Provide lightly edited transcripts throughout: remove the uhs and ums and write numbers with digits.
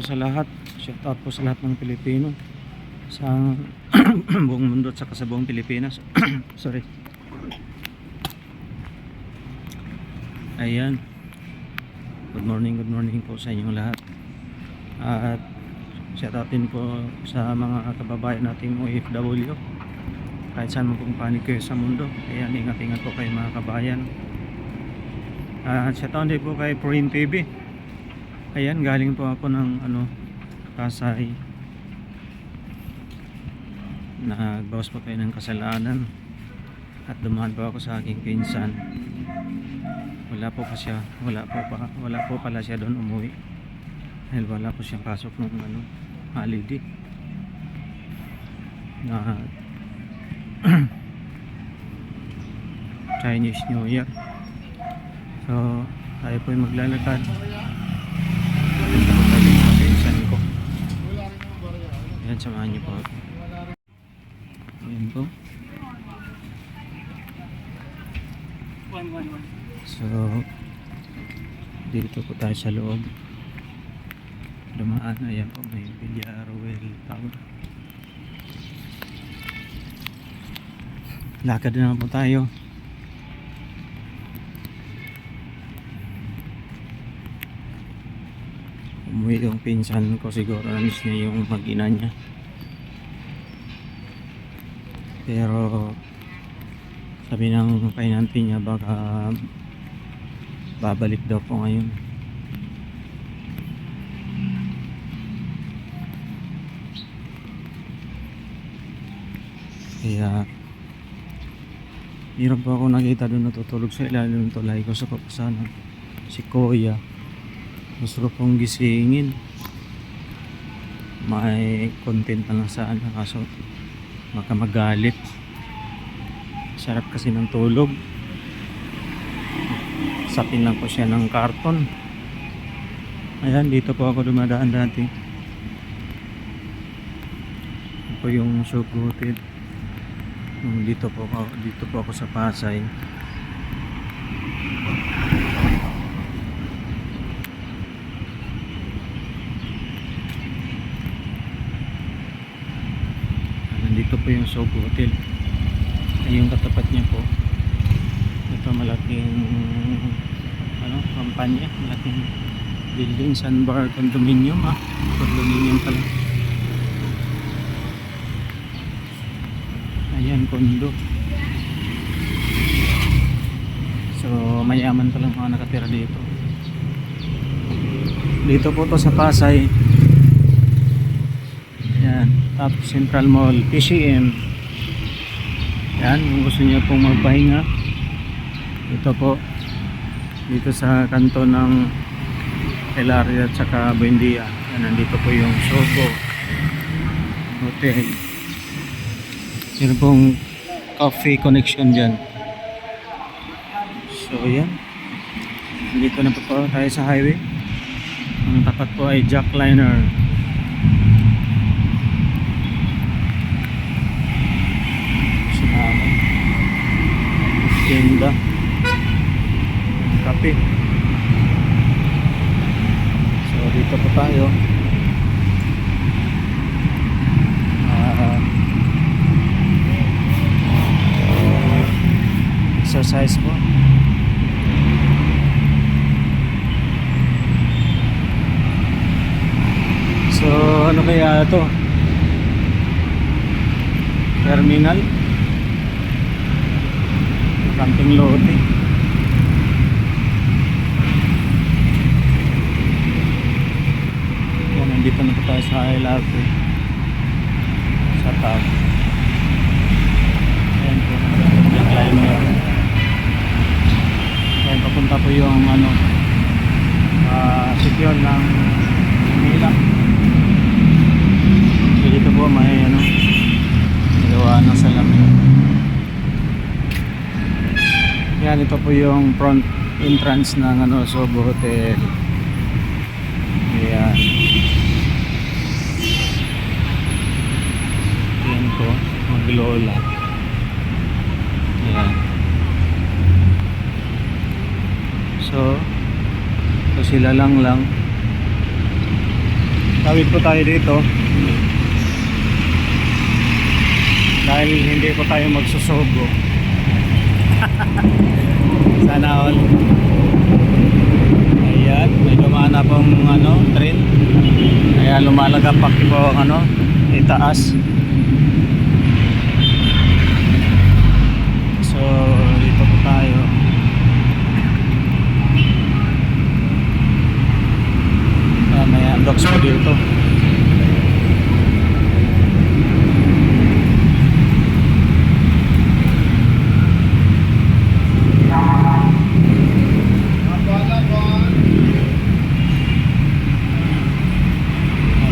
sa lahat. Shout out po sa lahat ng Pilipino sa buong mundo at saka sa buong Pilipinas. Sorry. Ayan. Good morning po sa inyong lahat. At shout out din po sa mga kababayan nating OFW. Kahit saan mo pong panig kayo sa mundo. Ayan, ingat-ingat po kayo mga kabayan. Shout out din po kay Purin TV. Ayan, galing po ako ng Pasay. Nagbawas po kayo ng kasalanan at dumaan po ako sa aking pinsan. Wala po pala siya doon umuwi dahil wala po siyang pasok ng holiday na Chinese New Year. So tayo po yung maglalakad. Punta po tayo sa pinsan ko. Ayan, samahan niyo po ako. Ayan po. So dito po tayo sa loob. Dumaan, ayan po, may Villarroel Tower. Lakad na po tayo. Umuwi yung pinsan ko, siguro na-miss niya yung mag-ina niya. Pero sabi ng kainanti niya baka babalik daw po ngayon. Kaya hirap po ako nakita doon natutulog sa ilalim ng tulay ko sa papasanan. Si Kuya gusto ko pong gisingin, may content na lang saan, kaso baka magalit. Sarap kasi ng tulog. Sapin lang po siya ng karton. Ayan, dito po ako dumadaan dati. Ito yung Sugutit. Dito po ako sa Pasay. Nandito po yung Sugutit. Yung katapat niya po ito malaking kampanya, malaking building, Sandbar Condominium. Condominium pala. Ayan, condo. So mayaman pa lang mga nakatira dito. Dito po to sa Pasay. Ayan, Top Central Mall, PCM. Yan, kung gusto niyo pong magpahinga, ito po dito sa kanto ng Elaria at saka Buendia. Yan, nandito po yung Sogo Hotel. Meron pong coffee connection dyan. So yan, dito na po tayo sa highway. Ang tapat po ay Jackliner. Tinda kape. So dito po tayo. Exercise po. So ano kaya ito? Terminal camping lote. Yan, nandito na po tayo sa Ilave sa top. Ayan po, yung climber. Ayan, papunta po yung sityon ng Manila. So dito po may gawa ng salamin. Yan, ito po yung front entrance ng Sogo Hotel. Ayan. Yan po, Maglola. Ayan. So sila lang Tawid po tayo dito dahil hindi po tayo magsusubo. Sana all. Ayan, may dumana pong train, kaya lumalagapak po itaas. So dito po tayo. May unlocks po dito.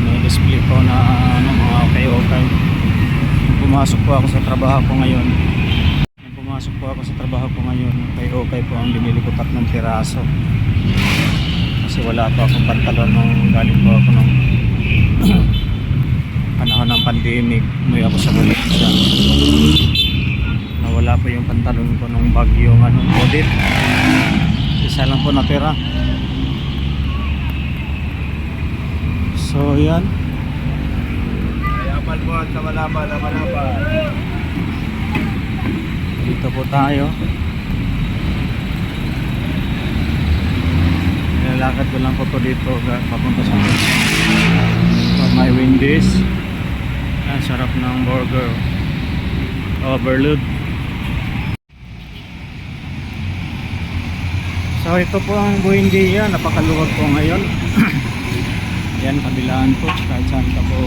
May display po na mga okay. Pumasok po ako sa trabaho ko ngayon. Okay po ang binili ko 3 piraso. Kasi wala pa akong pantalon nung galing po ako nung panahon ng pandemic. Umuwi ako sa Malaysia. Nawala po yung pantalon ko nung bagyong audit. Isa lang po natira. So yan. Ayaman po at kamalaman. Dito po tayo. Nilalakad ko lang po dito papunta sa my Wendy's. Ang sarap ng burger overload. So ito po ang Buendia, napakaluwag po ngayon. Yan, kabilaan po kahit saan ka po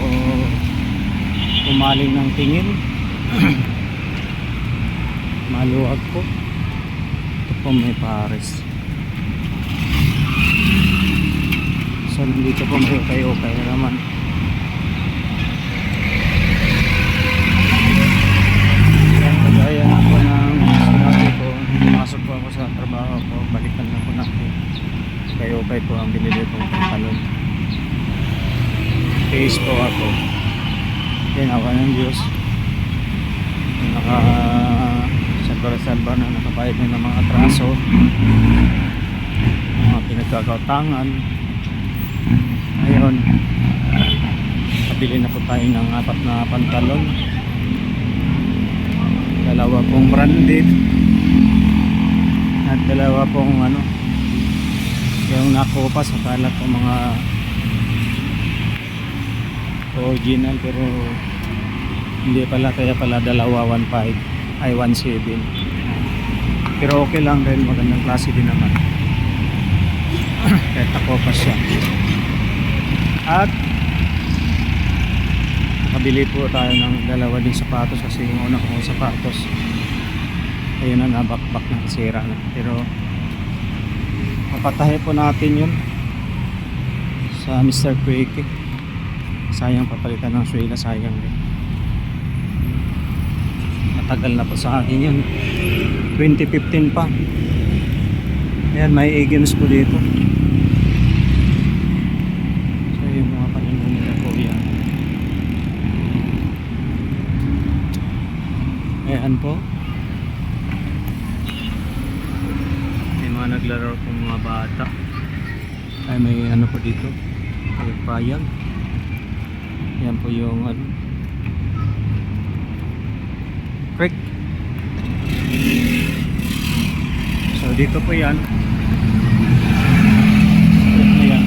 pumaling ng tingin. Maluwag po. Ito po may Paris. So nandito po may okay naman. Yan, kagaya na po ng sinabi ko, pumasok po ako sa trabaho ko, balikan na po natin. Okay po ang binili kong pantalon. Case po ako. Ginawa ng Diyos. Salba na nakabayad na ng mga atraso, mga pinagkakautangan. Ngayon kabili na po tayo ng 4 na pantalon, 2 pong branded at 2 pong yung nakuha sa kalat po mga original, pero hindi pala, kaya pala 215 ay 17, pero okay lang dahil magandang klase din naman. Kahit ako pa siya. At nakabili po tayo ng 2 din sapatos, kasi yung una kong sapatos ayun na, nabakbak na, sira na, pero mapatahe po natin yun sa Mr. Quickie. Sayang papalitan ng suela, sayang din. Matagal na po sa akin yun, 2015 pa. Ayan, may Agents po dito. So yung mga panimong nila po yan. Ayan po, may mga naglaro po mga bata. Ay, may po dito, payag. Yan po yung creek. So dito po yan, creek na yan,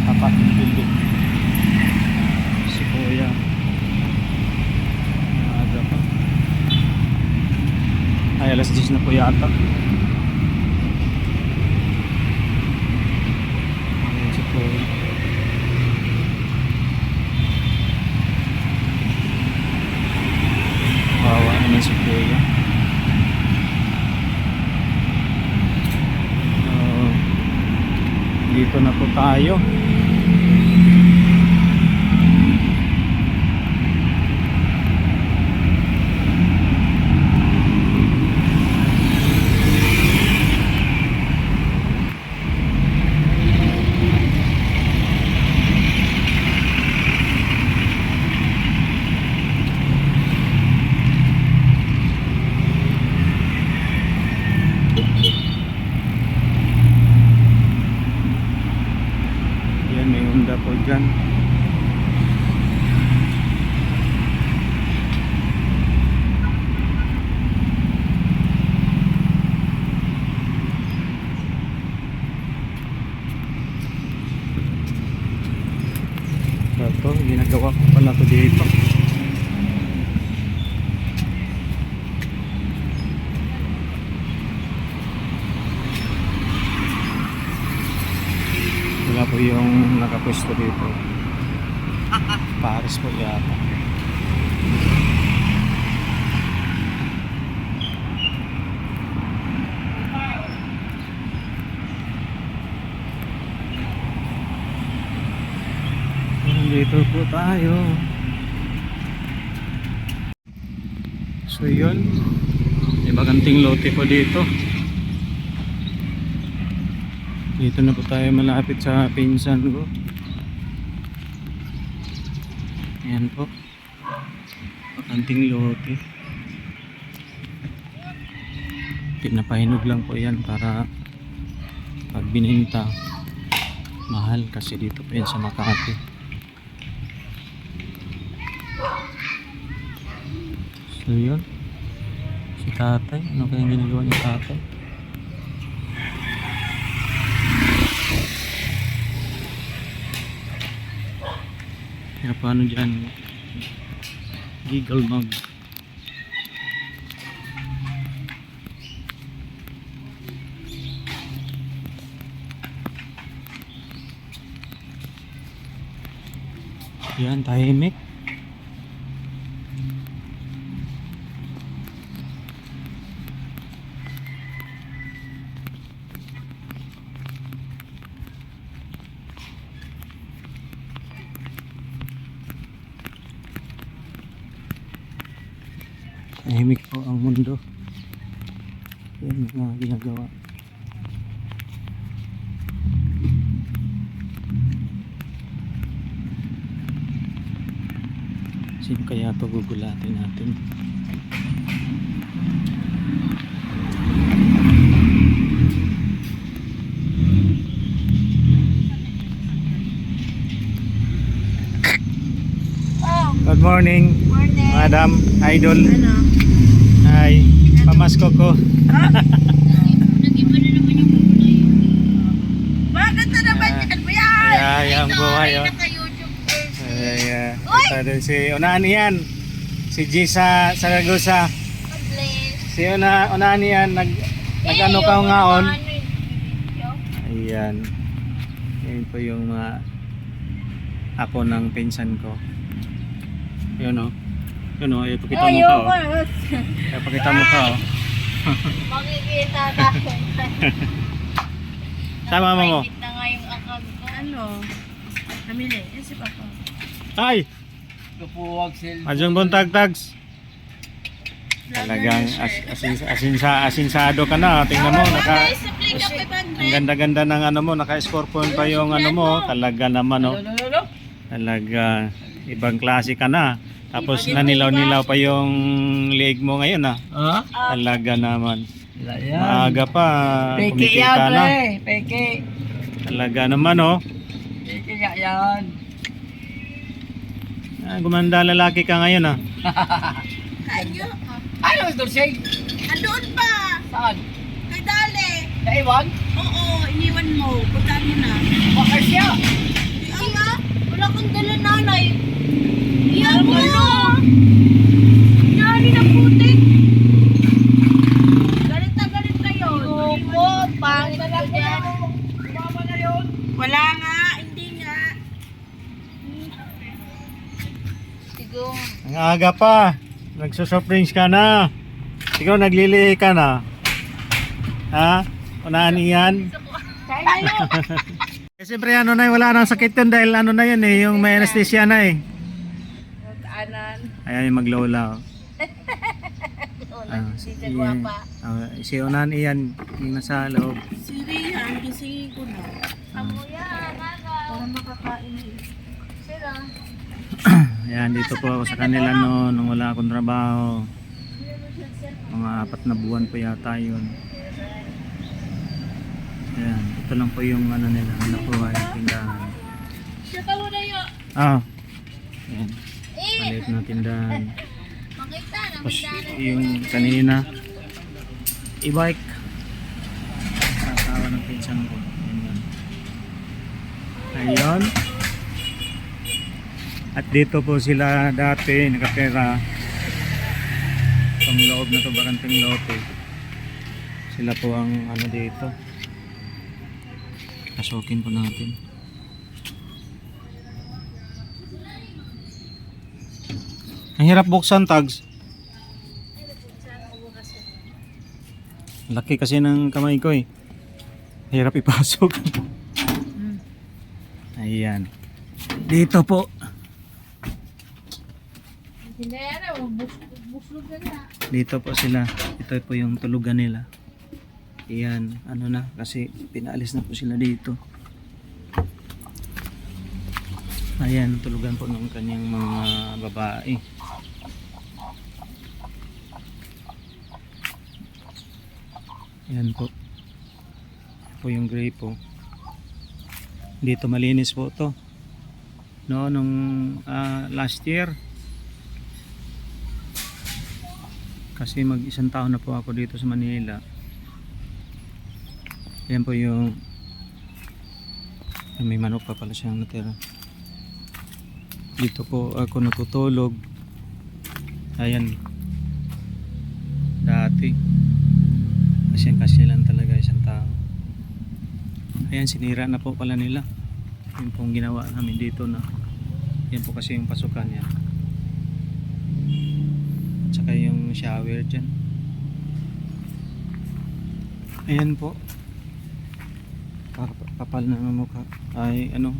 tapat ng building. Si Kuya maaga pa, ay alas 10 na po yata. Ayan si Kuya. Bawa naman si Kuya. Dito na po tayo. Ito, ginagawa ko pala to dito. Wala po yung nakapwesto dito. Paris po yata. Dito po tayo. So yun, may bakanting lote po dito. Dito na po tayo malapit sa pinsan ko. Ayan po, bakanting lote. Pinapahinog lang po yan para pag bininta mahal, kasi dito po yan sa Makati. So yun, si tatay, ano kayang ginagawa ni tatay? Kaya paano dyan? Giggle mug. Yan, tahimik. Tahimik po ang mundo. Yan yung mga ginagawa. Sino kaya ito gugulatin natin? Good morning, Morning. Madam Idol. Ano? Hi, pamasko ko. Nag-iba na naman yung kulay. Bakit na naman yan? Kuya! Ay, ang buhay, oh. Naka-YouTube first. Ay, ito din si Unani yan. Si G sa Saragosa. Bless. Si Unani yan, nag-ano ka ngaon. Ayan. Yan po yung mga apo ng pinsan ko. Yun o. Yun o, ipakita mo ka o. Ipakita mo ka o. Makikita tayo. Sama mo mo. Nakapahigit na nga yung akag ko. Ano? Namili. Yan si Papa. Ay! Majong buntag tags. Talagang asinsado ka na. Tingnan mo, ang ganda-ganda ng ano mo, naka-scorpion pa yung ano mo. Talaga naman o. Talaga, ibang klase ka na. Tapos nanilaw-nilaw pa yung leg mo ngayon ah. Talaga naman. Maaga pa, kumikita na. Peke. Talaga naman oh. Peke nga yan. Gumanda lalaki ka ngayon ah. Kanyo? Ano ito siya? Andoon pa! Saan? Kay Dale! Naiwan? Oo, iniwan mo. Puntaan mo na. Bakit siya? Ay nga! Wala kang dala nanay. Iyan mo na! Yari na putik! Galit na yun. Opo, pangit ka dyan. Mama na yun. Wala nga, hindi nga. Siguro. Ang aga pa. Nagsusurprise ka na. Siguro naglilihi ka na. Ha? Unahan iyan. Tayo! Siyempre ano na, wala nang sakit yun dahil ano na yun eh, yung may anesthesia na eh. Anan. Ayaw yung maglola. Si Jagwapa. Si Unahan iyan, yung nasa loob. Si Rihan, gisingin ko na. Amo yan, para makakain eh. Sila. Ayan, dito po ako sa kanila noon nung wala akong trabaho. Mga 4 na buwan po yata yun. Ayan, ito lang po yung ano nila, ano po ay tindahan. Siya ka muna yun. Ayan, maliit na tindahan. Makita na, Tapos yung kanina, e-bike. Asawa ng pinsan ko. Ayan. Ayun. At dito po sila dati nakatira. Itong loob na to, Bakanting Lote. Sila po ang ano dito. Pasukin po natin. Ang hirap buksan, Tags. Laki kasi ng kamay ko eh. Hirap ipasok. Ayan. Dito po. Dito po sila. Ito po yung tulugan nila. Ayan. Ano na. Kasi pinaalis na po sila dito. Ayan. Tulugan po ng kanyang mga babae. Ayan po. Ayan po yung gray po. Dito malinis po to. No, nung last year. Kasi mag-isang taon na po ako dito sa Manila. Ayan po yung may manok pa pala siyang natira. Dito po ako natutulog. Ayan. Dati. Kasi lang talaga isang tao. Ayan, sinira na po pala nila. Yung pong ginawa namin dito na. Yan po kasi yung pasukan yan. Tsaka yung shower dyan. Ayan po. Kapal na ng mukha. Ay ano,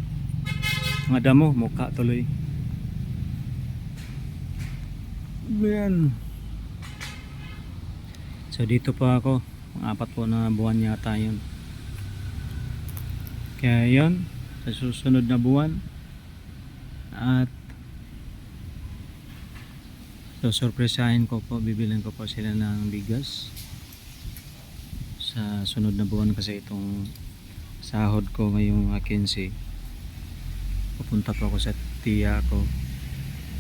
mga damo, mukha tuloy. Ayan. So dito po ako. 4 po na buwan yata yun. Kaya yun, sa susunod na buwan at susurpresahin ko po, bibilin ko po sila ng bigas sa sunod na buwan kasi itong sahod ko ngayong 15. Pupunta po ako sa tiya ko,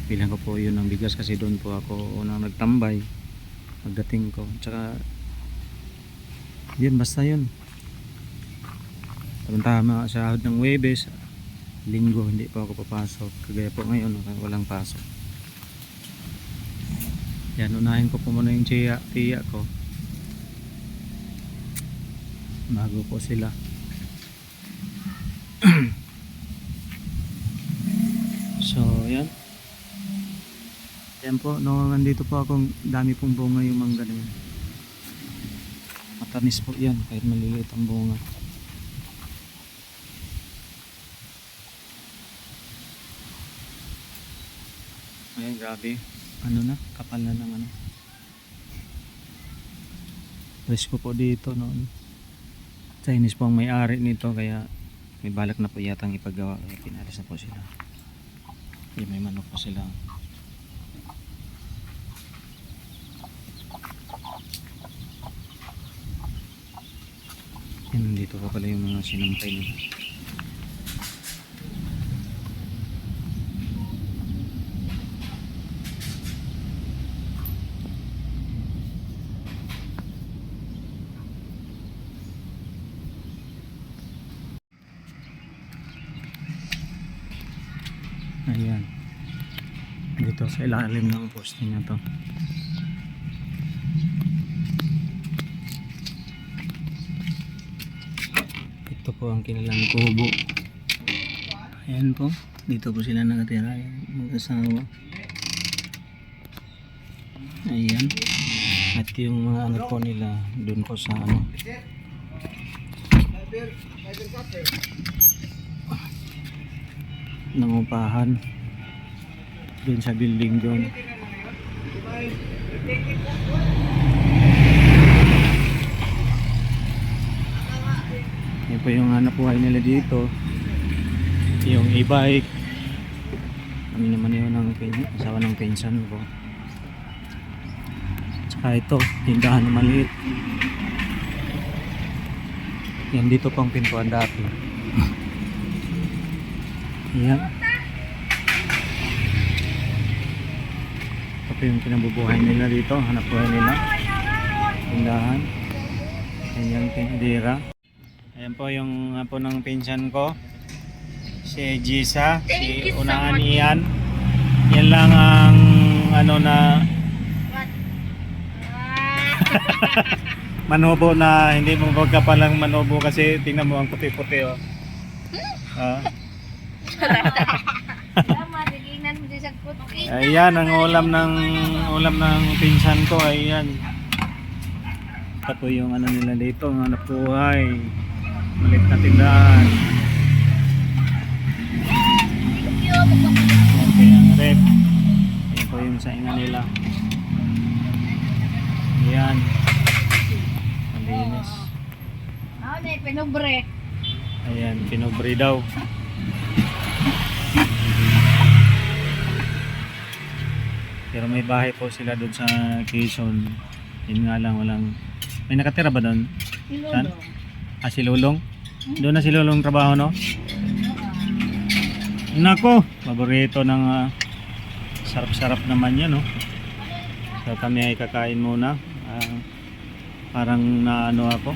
bilang ko po yun ng bigas kasi doon po ako unang nagtambay pagdating ko. Tsaka yun, basta yun. Tama sa sahod ng Huwebes, Linggo hindi po ako papasok. Kagaya po ngayon, walang pasok. Yan, unahin ko po muna yung tiya ko bago po sila. So yan. Yan po, no, nandito po akong dami pong bunga yung mangga na yun. Matamis po yan kahit maliliit ang bunga. Ayan, grabe. Ano na, kapal na ng ano. Presko po dito noon. Chinese po ang may-ari nito kaya may balak na po yatang ipagawa kaya pinalis na po sila. Kaya may manok po sila. Yan, dito pa pala yung mga sinampay nila. Ayan. Dito sa ilalim ng poste na to. Ito po ang kanilang kubo. Ayan po. Dito po sila nakatira. Mag-asawa. Ayan. At yung mga anak po nila doon po sa ano. Nangupahan doon sa building doon. Yan po yung hanap buhay nila dito. Yung e-bike. Kami naman yun ng asawa ng pinsan ko. Tsaka ito, tindahan na maliit. Yan dito pang pintuan dati. Yan. Ito yung kinabubuhay nila dito. Hanap buhay nila. Tindahan. Yan yung tindera. Ayan po yung po ng pinsan ko. Si Jisa. Si Unaan Ian. Yan lang ang ano na What? manobo na hindi mo pagkapalang manobo kasi tingnan mo ang puti-puti oh. Ah. Tama, tiginan mo din sa puti. Ayan ang ulam ng pinsan ko, ayan. Ito po yung ano nila dito, ang hanap buhay. Malit na tindahan. Thank you. Ayan po yung rep. Ayan po yung saingan nila. Ayan. Malinis. Ano na, pinubre. Ayan, pinubri daw. Pero may bahay po sila doon sa Quezon. Yun nga lang, walang... May nakatira ba doon? Saan? Ah, si Lulong? Doon na si Lulong trabaho, no? Nako, paborito ng sarap-sarap naman yan, no? So kami ay kakain muna. Parang naano ako.